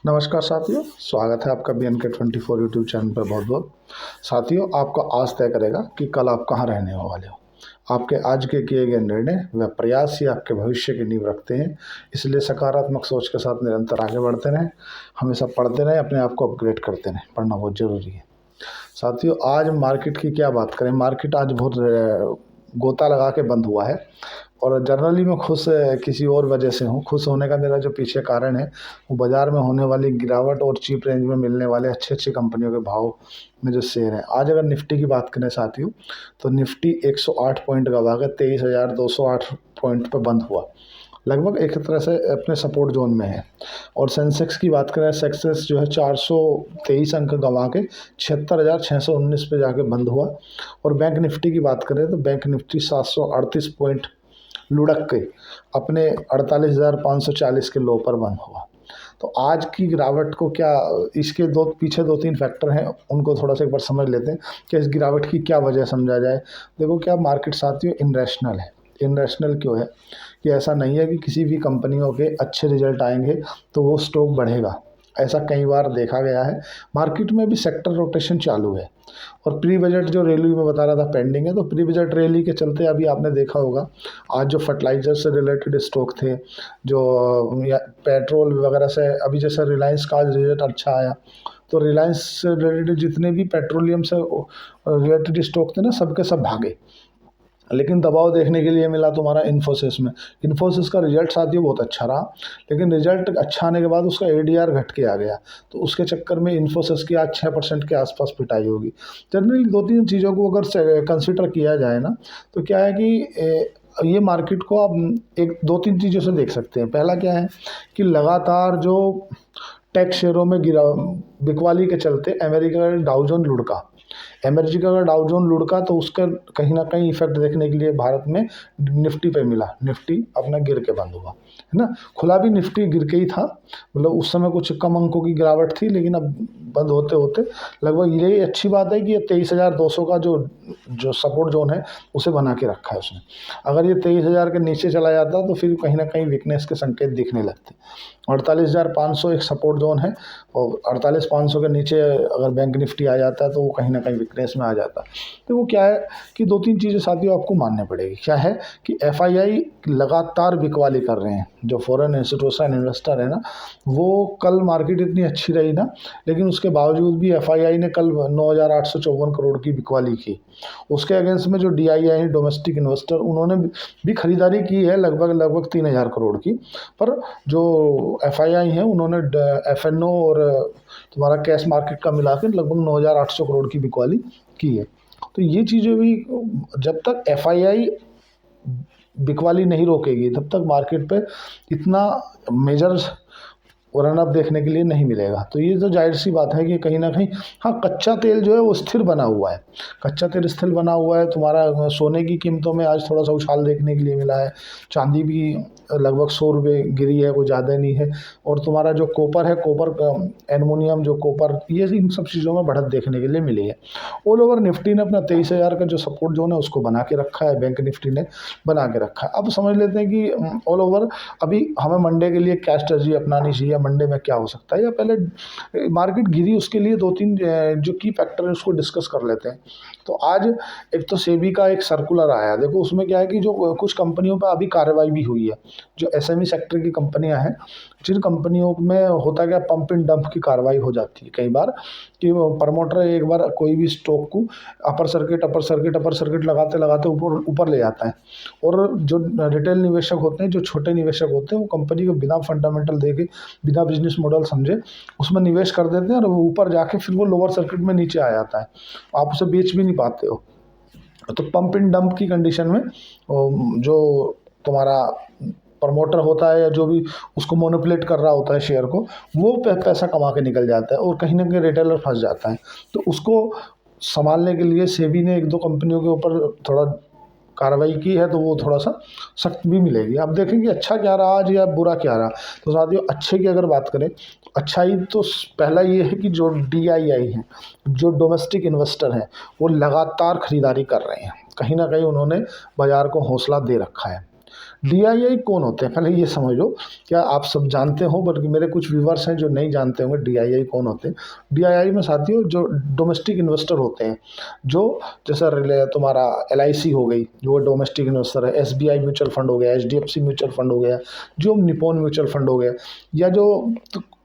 नमस्कार साथियों, स्वागत है आपका BNK24 यूट्यूब चैनल पर। बहुत बहुत साथियों, आपका आज तय करेगा कि कल आप कहाँ रहने वाले हो। आपके आज के किए गए निर्णय व प्रयास ही आपके भविष्य की नींव रखते हैं। इसलिए सकारात्मक सोच के साथ निरंतर आगे बढ़ते रहें, हमेशा पढ़ते रहें, अपने आप को अपग्रेड करते रहें। पढ़ना बहुत ज़रूरी है साथियों। आज मार्केट की क्या बात करें। मार्केट आज बहुत गोता लगा के बंद हुआ है और जनरली मैं खुश किसी और वजह से हूँ। खुश होने का मेरा जो पीछे कारण है वो बाज़ार में होने वाली गिरावट और चीप रेंज में मिलने वाले अच्छी कंपनियों के भाव में जो शेयर है। आज अगर निफ्टी की बात करें साथियों, तो निफ्टी 108 पॉइंट गवा के 23,208 पॉइंट पर बंद हुआ, लगभग एक तरह से अपने सपोर्ट जोन में है। और सेंसेक्स की बात करें, सेंसेक्स जो है 423 अंक गंवा के 76,619 पे जाके बंद हुआ। और बैंक निफ्टी की बात करें तो बैंक निफ्टी 738 पॉइंट लुढ़क के अपने 48,540 के लो पर बंद हुआ। तो आज की गिरावट को क्या, इसके पीछे दो तीन फैक्टर हैं, उनको थोड़ा सा एक बार समझ लेते हैं कि इस गिरावट की क्या वजह समझा जाए। देखो, क्या मार्केट साथियों इनरेशनल है। इनरेशनल क्यों है कि ऐसा नहीं है कि किसी भी कंपनियों के अच्छे रिजल्ट आएंगे तो वो स्टॉक बढ़ेगा। ऐसा कई बार देखा गया है। मार्केट में भी सेक्टर रोटेशन चालू है और प्री बजट जो रैली में बता रहा था पेंडिंग है, तो प्री बजट रैली के चलते अभी आपने देखा होगा आज जो फर्टिलाइजर से रिलेटेड स्टॉक थे, जो पेट्रोल वगैरह से, अभी जैसे रिलायंस का आज रिजल्ट अच्छा आया, तो रिलायंस से रिलेटेड जितने भी पेट्रोलियम से रिलेटेड स्टॉक थे ना, सबके सब भागे। लेकिन दबाव देखने के लिए मिला तुम्हारा इन्फोसिस में। इन्फोसिस का रिजल्ट साथियों बहुत अच्छा रहा, लेकिन रिजल्ट अच्छा आने के बाद उसका ADR घट के आ गया, तो उसके चक्कर में इन्फोसिस की आज 6% के आसपास पिटाई होगी। जनरली दो तीन चीज़ों को अगर कंसिडर किया जाए ना, तो क्या है कि ये मार्केट को आप एक दो तीन चीज़ों से देख सकते हैं। पहला क्या है कि लगातार जो टेक शेयरों में बिकवाली के चलते अमेरिका का डाउ जोन लुढ़का, तो उसका कहीं ना कहीं इफेक्ट देखने के लिए भारत में निफ्टी पे मिला। निफ्टी अपना गिर के बंद हुआ, है ना। खुला भी निफ्टी गिर के ही था, मतलब उस समय कुछ कम अंकों की गिरावट थी, लेकिन अब बंद होते होते लगभग यही अच्छी बात है कि ये 23,200 का जो सपोर्ट जोन है उसे बना के रखा है उसने। अगर ये 23,000 के नीचे चला जाता तो फिर कहीं ना कहीं वीकनेस के संकेत दिखने लगते। 48,500 एक सपोर्ट जोन है और 48,500 के नीचे अगर बैंक निफ्टी आ जाता है तो वो कहीं ना कहीं वीकनेस में आ जाता। तो वो क्या है कि दो तीन चीज़ें साथियों आपको मानने पड़ेगी। क्या है कि FII लगातार बिकवाली कर रहे हैं। जो फॉरेन इंस्टीट्यूशन इन्वेस्टर है ना, वो कल मार्केट इतनी अच्छी रही ना, लेकिन उसके बावजूद भी FII ने कल 9,854 करोड़ की बिकवाली की। उसके अगेंस्ट में जो DII है, डोमेस्टिक इन्वेस्टर, उन्होंने भी खरीदारी की है लगभग 3,000 करोड़ की। पर जो FII है उन्होंने FNO और तुम्हारा कैश मार्केट का मिला के लगभग 9,800 करोड़ की बिकवाली की है। तो ये चीज़ें भी, जब तक FII बिकवाली नहीं रोकेगी तब तक मार्केट पे इतना मेजर रन अप देखने के लिए नहीं मिलेगा। तो ये तो जाहिर सी बात है कि कहीं ना कहीं, हाँ, कच्चा तेल जो है वो स्थिर बना हुआ है। कच्चा तेल स्थिर बना हुआ है। तुम्हारा सोने की कीमतों में आज थोड़ा सा उछाल देखने के लिए मिला है। चांदी भी लगभग 100 रुपये गिरी है, कोई ज़्यादा नहीं है। और तुम्हारा जो कॉपर है, एल्युमिनियम, जो कॉपर, ये इन सब चीज़ों में बढ़त देखने के लिए मिली है। ऑल ओवर निफ्टी ने अपना 23,000 का जो सपोर्ट जोन है उसको बना के रखा है, बैंक निफ्टी ने बना के रखा है। अब समझ लेते हैं कि ऑल ओवर अभी हमें मंडे के लिए क्या स्ट्रेटजी अपनानी चाहिए, मंडे में क्या हो सकता है, या पहले मार्केट गिरी उसके लिए दो तीन जो की फैक्टर है उसको डिस्कस कर लेते हैं। तो आज एक तो सेबी का एक सर्कुलर आया। देखो उसमें क्या है कि जो कुछ कंपनियों पर अभी कार्रवाई भी हुई है, जो SME सेक्टर की कंपनियां हैं, जिन कंपनियों में होता क्या, पंप एंड डंप की कार्रवाई हो जाती है कई बार, कि प्रमोटर एक बार कोई भी स्टॉक को अपर सर्किट लगाते ऊपर ले जाता है, और जो रिटेल निवेशक होते हैं, जो छोटे निवेशक होते हैं, वो कंपनी को बिना फंडामेंटल देखे, बिना बिजनेस मॉडल समझे उसमें निवेश कर देते हैं, और वो ऊपर जाके फिर वो लोअर सर्किट में नीचे आ जाता है, आप उसे बेच भी नहीं पाते हो। तो पंप एंड डंप की कंडीशन में जो तुम्हारा प्रमोटर होता है या जो भी उसको मोनोपुलेट कर रहा होता है शेयर को, वो पैसा कमा के निकल जाता है और कहीं ना कहीं रिटेलर फंस जाता है। तो उसको संभालने के लिए सेबी ने एक दो कंपनियों के ऊपर थोड़ा कार्रवाई की है, तो वो थोड़ा सा सख्त भी मिलेगी। अब देखेंगे अच्छा क्या रहा आज या बुरा क्या रहा। तो साथियों, अच्छे की अगर बात करें तो अच्छाई तो पहला ये है कि जो DII हैं, जो डोमेस्टिक इन्वेस्टर हैं, वो लगातार खरीदारी कर रहे हैं। कहीं ना कहीं उन्होंने बाज़ार को हौसला दे रखा है। डीआईआई कौन होते हैं, पहले ये समझ लो। क्या आप सब जानते हो, बल्कि मेरे कुछ व्यूवर्स हैं जो नहीं जानते होंगे डीआईआई कौन होते हैं। डीआईआई में साथियों जो डोमेस्टिक इन्वेस्टर होते हैं, जो जैसा तुम्हारा एलआईसी हो गई, जो वो डोमेस्टिक इन्वेस्टर है, एसबीआई म्यूचुअल फंड हो गया, एचडीएफसी म्यूचुअल फंड हो गया, जो निपॉन म्यूचुअल फंड हो गया, या जो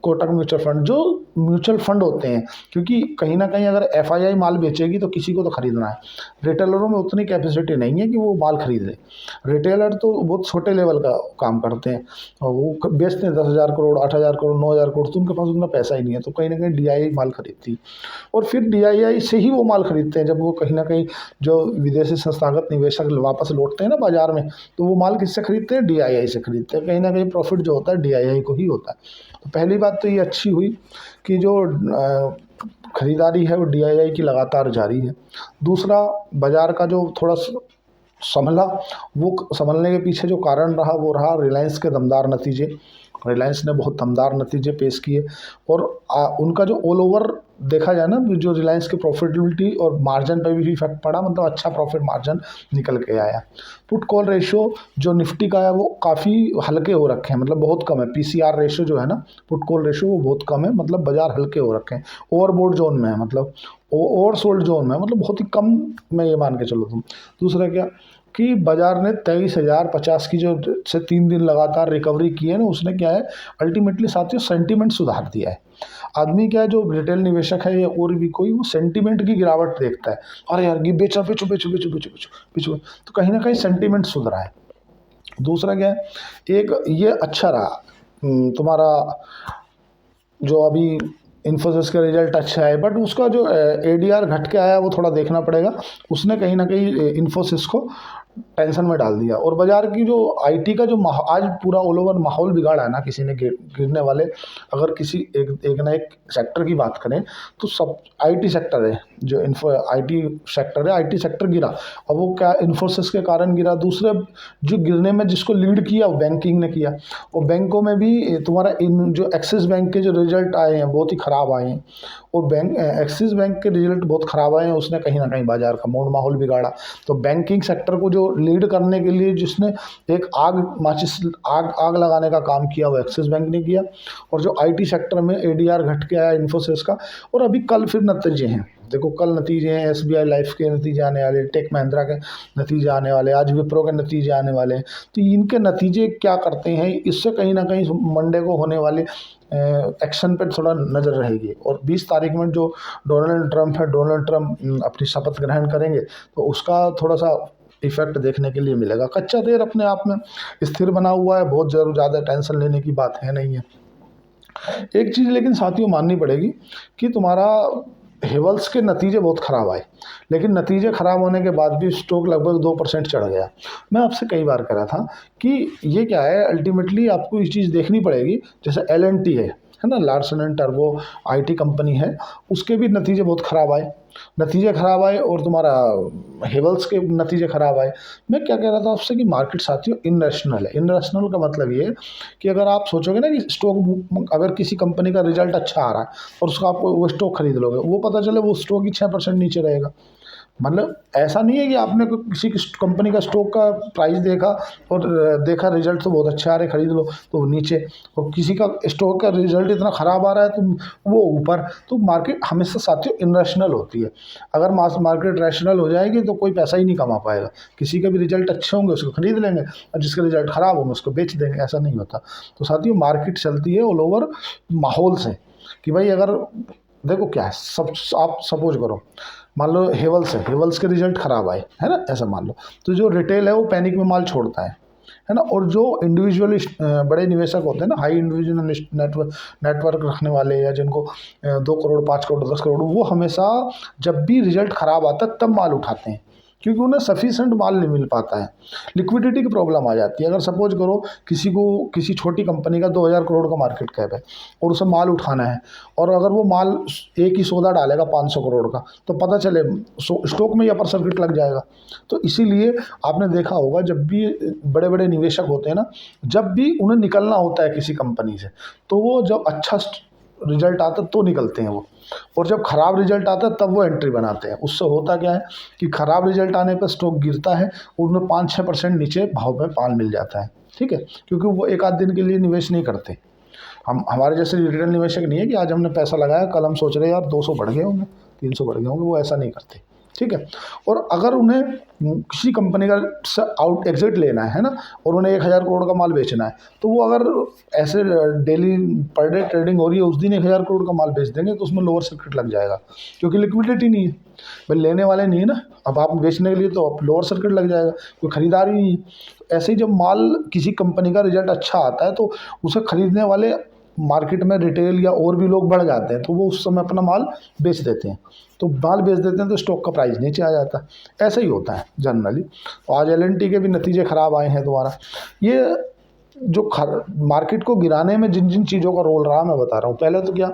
कोटक म्यूचुअल फंड, जो म्यूचुअल फंड होते हैं, क्योंकि कहीं ना कहीं अगर एफआईआई माल बेचेगी तो किसी को तो खरीदना है। रिटेलरों में उतनी कैपेसिटी नहीं है कि वो माल खरीद ले। रिटेलर तो बहुत छोटे लेवल का काम करते हैं और वो बेचते हैं 10,000 करोड़, 8,000 करोड़, 9,000 करोड़, तो उनके पास उतना पैसा ही नहीं है, तो कहीं ना कहीं डीआईआई माल खरीदती है। और फिर डीआईआई से ही वो माल खरीदते हैं जब वो कहीं ना कहीं जो विदेशी संस्थागत निवेशक वापस लौटते हैं ना बाजार में, तो वो माल किससे खरीदते हैं, डीआईआई से खरीदते हैं। कहीं ना कहीं प्रॉफिट जो होता है डीआईआई को ही होता है। तो पहली बात तो ये अच्छी हुई कि जो खरीदारी है वो डीआईआई की लगातार जारी है। दूसरा, बाजार का जो थोड़ा संभला, वो संभलने के पीछे जो कारण रहा वो रहा रिलायंस के दमदार नतीजे। रिलायंस ने बहुत दमदार नतीजे पेश किए और उनका जो ऑल ओवर देखा जाए ना, जो रिलायंस की प्रॉफिटेबिलिटी और मार्जिन पर भी इफेक्ट पड़ा, मतलब अच्छा प्रॉफिट मार्जिन निकल के आया। पुट कॉल रेशियो जो निफ्टी का है वो काफ़ी हल्के हो रखे हैं, मतलब बहुत कम है। पीसीआर रेशियो जो है ना, पुट कॉल रेशियो, वो बहुत कम है, मतलब बाजार हल्के हो रखे हैं। ओवरबोट जोन में है, मतलब ओवर सोल्ड जोन में है, मतलब बहुत ही कम में ये मान के चलो तुम। दूसरा क्या कि बाजार ने 23,050 की जो से 3 दिन लगातार रिकवरी की है ना, उसने क्या है अल्टीमेटली साथियों सेंटीमेंट सुधार दिया है। आदमी क्या है, जो रिटेल निवेशक है या और भी कोई, वो सेंटीमेंट की गिरावट देखता है, अरे यार ये बेचो बेचो बेचो बेचो बेचो बेचो बेचो, तो कहीं ना कहीं सेंटीमेंट सुधरा है। दूसरा क्या है, एक ये अच्छा रहा तुम्हारा जो अभी इन्फोसिस का रिजल्ट अच्छा है, बट उसका जो एडीआर घट के आया वो थोड़ा देखना पड़ेगा। उसने कहीं ना कहीं इन्फोसिस को टेंशन में डाल दिया। और बाजार की जो आईटी का जो आज पूरा ऑल ओवर माहौल बिगाड़ा है ना, किसी ने गिरने वाले, अगर किसी एक ना एक सेक्टर की बात करें तो सब आईटी सेक्टर है, जो आईटी सेक्टर है, आईटी सेक्टर गिरा। और वो क्या इन्फोसिस के कारण गिरा। दूसरे जो गिरने में जिसको लीड किया वो बैंकिंग ने किया। और बैंकों में भी तुम्हारा जो एक्सिस बैंक के जो रिजल्ट आए हैं बहुत ही ख़राब आए हैं, और एक्सिस बैंक के रिजल्ट बहुत ख़राब आए हैं, उसने कहीं ना कहीं बाजार का मूड माहौल बिगाड़ा। तो बैंकिंग सेक्टर को जो लीड करने के लिए जिसने एक आग लगाने का काम किया वो एक्सिस बैंक ने किया। और जो आईटी सेक्टर में एडीआर घट के आया इन्फोसिस का। और अभी कल फिर नतीजे हैं, देखो कल नतीजे हैं, एसबीआई लाइफ के नतीजे आने वाले, टेक महिंद्रा के नतीजे आने वाले, आज विप्रो के नतीजे आने वाले हैं। तो इनके नतीजे क्या करते हैं, इससे कहीं ना कहीं मंडे को होने वाले एक्शन पे थोड़ा नज़र रहेगी। और 20 तारीख में जो डोनाल्ड ट्रंप है, डोनाल्ड ट्रंप अपनी शपथ ग्रहण करेंगे, तो उसका थोड़ा सा इफेक्ट देखने के लिए मिलेगा। कच्चा तेल अपने आप में स्थिर बना हुआ है, बहुत ज़्यादा टेंशन लेने की बात है नहीं है। एक चीज़ लेकिन साथियों माननी पड़ेगी कि तुम्हारा हेवल्स के नतीजे बहुत ख़राब आए, लेकिन नतीजे ख़राब होने के बाद भी स्टॉक लगभग 2% चढ़ गया। मैं आपसे कई बार कह रहा था कि ये क्या है, अल्टीमेटली आपको इस चीज़ देखनी पड़ेगी। जैसे एल&टी है ना, Larsen and turbo IT company है, उसके भी नतीजे बहुत ख़राब आए और तुम्हारा हेवल्स के नतीजे ख़राब आए। मैं क्या कह रहा था आपसे कि मार्केट साथियों इनरेशनल है। इनरेशनल का मतलब ये कि अगर आप सोचोगे ना कि स्टॉक, अगर किसी कंपनी का रिजल्ट अच्छा आ रहा है और उसका आप वो स्टॉक खरीद लोगे, वो पता चले वो स्टॉक ही 6% नीचे रहेगा। मतलब ऐसा नहीं है कि आपने किसी कंपनी का स्टॉक का प्राइस देखा और देखा रिजल्ट तो बहुत अच्छा आ रहा है खरीद लो, तो नीचे, और किसी का स्टॉक का रिजल्ट इतना ख़राब आ रहा है तो वो ऊपर। तो मार्केट हमेशा साथियों इनरेशनल होती है। अगर मार्केट रैशनल हो जाएगी तो कोई पैसा ही नहीं कमा पाएगा। किसी के भी रिजल्ट अच्छे होंगे उसको खरीद लेंगे, और जिसके रिजल्ट ख़राब होंगे उसको बेच देंगे, ऐसा नहीं होता। तो साथियों मार्केट चलती है ऑल ओवर माहौल से, कि भाई अगर देखो क्या है, सब आप सपोज करो, मान लो हेवल्स के रिजल्ट खराब आए, है ना, ऐसा मान लो, तो जो रिटेल है वो पैनिक में माल छोड़ता है ना। और जो इंडिविजुअल बड़े निवेशक होते हैं ना, हाई इंडिविजुअल नेटवर्क रखने वाले, या जिनको 2 करोड़ 5 करोड़ 10 करोड़, वो हमेशा जब भी रिजल्ट ख़राब आता है तब माल उठाते हैं, क्योंकि उन्हें सफिशेंट माल नहीं मिल पाता है। लिक्विडिटी की प्रॉब्लम आ जाती है। अगर सपोज करो किसी छोटी कंपनी का 2,000 करोड़ का मार्केट कैप है और उसे माल उठाना है, और अगर वो माल एक ही सौदा डालेगा 500 करोड़ का, तो पता चले स्टॉक में ही अपर सर्किट लग जाएगा। तो इसीलिए आपने देखा होगा जब भी बड़े बड़े निवेशक होते हैं ना, जब भी उन्हें निकलना होता है किसी कंपनी से, तो वो जब अच्छा रिजल्ट आता तो निकलते हैं वो, और जब ख़राब रिजल्ट आता है तब वो एंट्री बनाते हैं। उससे होता क्या है कि ख़राब रिजल्ट आने पर स्टॉक गिरता है, उनमें 5-6% नीचे भाव में पाल मिल जाता है, ठीक है, क्योंकि वो एक आध दिन के लिए निवेश नहीं करते। हमारे जैसे रिटेल निवेशक नहीं है कि आज हमने पैसा लगाया, कल हम सोच रहे हैं यार 200 बढ़ गए होंगे, 300 बढ़ गए होंगे, वो ऐसा नहीं करते, ठीक है। और अगर उन्हें किसी कंपनी का आउट एग्जिट लेना है ना, और उन्हें 1000 करोड़ का माल बेचना है, तो वो अगर ऐसे डेली पर डे ट्रेडिंग हो रही है, उस दिन 1000 करोड़ का माल बेच देंगे तो उसमें लोअर सर्किट लग जाएगा, क्योंकि लिक्विडिटी नहीं है भाई, लेने वाले नहीं है ना। अब आप बेचने के लिए तो लोअर सर्किट लग जाएगा, कोई खरीदार ही नहीं है। ऐसे ही जब माल किसी कंपनी का रिजल्ट अच्छा आता है तो उसे खरीदने वाले मार्केट में रिटेल या और भी लोग बढ़ जाते हैं, तो वो उस समय अपना माल बेच देते हैं, तो माल बेच देते हैं तो स्टॉक का प्राइस नीचे आ जाता है। ऐसा ही होता है जनरली। तो आज L&T के भी नतीजे ख़राब आए हैं दोबारा। ये जो मार्केट को गिराने में जिन जिन चीज़ों का रोल रहा मैं बता रहा हूँ। पहले तो क्या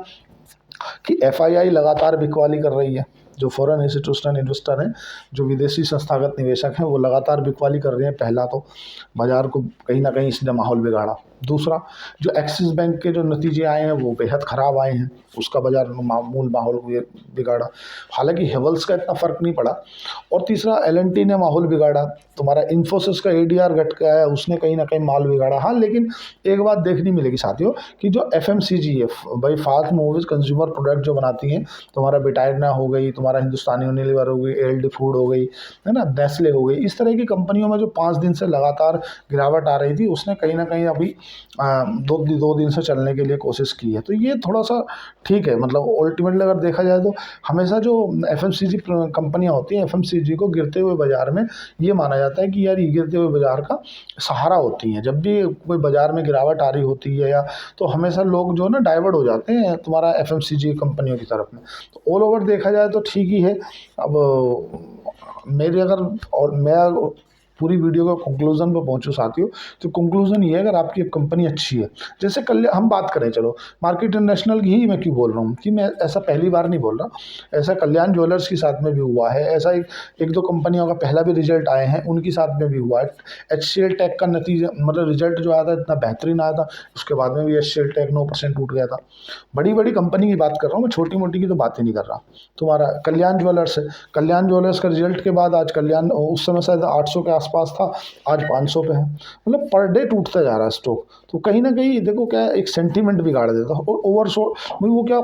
कि FII लगातार बिकवाली कर रही है, जो फॉरेन इंस्टीट्यूशनल इन्वेस्टर हैं, जो विदेशी संस्थागत निवेशक हैं, वो लगातार बिकवाली कर रहे हैं। पहला तो बाज़ार को कहीं ना कहीं इसने माहौल बिगाड़ा। दूसरा, जो एक्सिस बैंक के जो नतीजे आए हैं वो बेहद ख़राब आए हैं, उसका बाज़ार मूल माहौल को बिगाड़ा। हालांकि हेवल्स का इतना फ़र्क नहीं पड़ा। और तीसरा, L&T ने माहौल बिगाड़ा। तुम्हारा इन्फोसिस का ADR घट गया है, उसने कहीं ना कहीं माल बिगाड़ा। हाँ, लेकिन एक बात देखनी मिलेगी साथियों कि जो FMCG है भाई, फास्ट मूविंग कंज्यूमर प्रोडक्ट जो बनाती हैं, तुम्हारा बिटायरना हो गई, तुम्हारा हिंदुस्तानी यूनिलीवर हो गई, LD फूड हो गई, है ना, नेस्ले हो गई, इस तरह की कंपनियों में जो 5 दिन से लगातार गिरावट आ रही थी, उसने कहीं ना कहीं अभी 2 दिन से चलने के लिए कोशिश की है। तो ये थोड़ा सा ठीक है। मतलब अल्टीमेटली अगर देखा जाए तो हमेशा जो FMCG कंपनियां होती हैं, FMCG को गिरते हुए बाजार में ये माना जाता है कि यार ये गिरते हुए बाजार का सहारा होती हैं। जब भी कोई बाजार में गिरावट आ रही होती है या तो हमेशा लोग जो है ना डाइवर्ट हो जाते हैं तुम्हारा FMCG कंपनियों की तरफ में। तो ऑल ओवर देखा जाए तो ठीक ही है। अब मेरे अगर और मैं पूरी वीडियो का कंक्लूजन पे पहुंचूं साथियों, तो कंक्लूजन ये है, अगर आपकी कंपनी अच्छी है, जैसे कल हम बात करें, चलो मार्केट इंटरनेशनल की ही मैं क्यों बोल रहा हूँ कि मैं ऐसा पहली बार नहीं बोल रहा, ऐसा कल्याण ज्वेलर्स के साथ में भी हुआ है, ऐसा एक दो कंपनियों का पहला भी रिजल्ट आए हैं उनके साथ में भी हुआ है। HCL टेक का नतीजा मतलब रिजल्ट जो आया था इतना बेहतरीन आया था, उसके बाद में भी HCL टेक 9% टूट गया था। बड़ी बड़ी कंपनी की बात कर रहा हूँ मैं, छोटी मोटी की तो बात ही नहीं कर रहा। तुम्हारा कल्याण ज्वेलर्स है, कल्याण ज्वेलर्स का रिजल्ट के बाद आज कल्याण उस समय शायद 800 के आसपास था, आज 500 पे है। मतलब पर डे टूटता जा रहा है स्टॉक। तो कहीं ना कहीं देखो क्या एक सेंटीमेंट बिगाड़ देता है। और वो क्या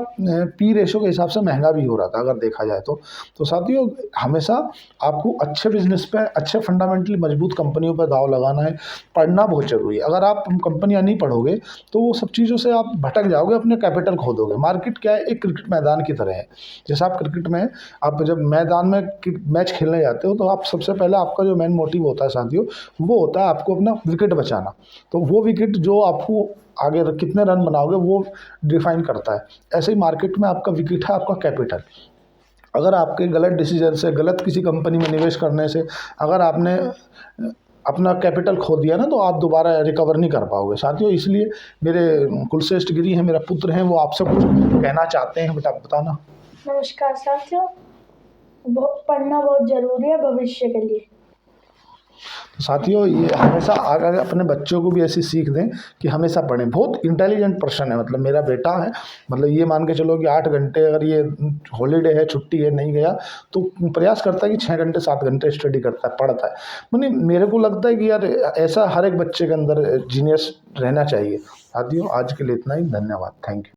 P रेशो के हिसाब से महंगा भी हो रहा था अगर देखा जाए तो साथियों हमेशा आपको अच्छे बिजनेस पे, अच्छे फंडामेंटली मजबूत कंपनियों पर दाव लगाना है। पढ़ना बहुत जरूरी है। अगर आप कंपनियां नहीं पढ़ोगे तो वो सब चीज़ों से आप भटक जाओगे, अपने कैपिटल खो दोगे। मार्केट क्या है, एक क्रिकेट मैदान की तरह है। जैसे आप क्रिकेट में आप जब मैदान में मैच खेलने जाते हो तो आप सबसे पहले आपका जो मेन मोटिव होता है साथियों, वो होता है आपको अपना विकेट बचाना। तो वो विकेट जो आपको आगे कितने रन बनाओगे वो डिफाइन करता है। ऐसे ही मार्केट में आपका विकेट है आपका कैपिटल। अगर आपके गलत डिसीजन से, गलत किसी कंपनी में निवेश करने से अगर आपने अपना कैपिटल खो दिया ना, तो आप दोबारा रिकवर नहीं कर पाओगे साथियों। इसलिए मेरे कुलश्रेष्ठ गिरी हैं, मेरा पुत्र हैं, वो आपसे कुछ कहना चाहते हैं, बेटा बताना। नमस्कार साथियों, पढ़ना बहुत जरूरी है भविष्य के लिए। साथियों ये हमेशा अगर अपने बच्चों को भी ऐसी सीख दें कि हमेशा पढ़ें। बहुत इंटेलिजेंट पर्सन है, मतलब मेरा बेटा है, मतलब ये मान के चलो कि 8 घंटे, अगर ये हॉलीडे है, छुट्टी है, नहीं गया तो प्रयास करता है कि 6 घंटे 7 घंटे स्टडी करता है, पढ़ता है। मतलब मेरे को लगता है कि यार ऐसा हर एक बच्चे के अंदर जीनियस रहना चाहिए। साथियों आज के लिए इतना ही, धन्यवाद, थैंक यू।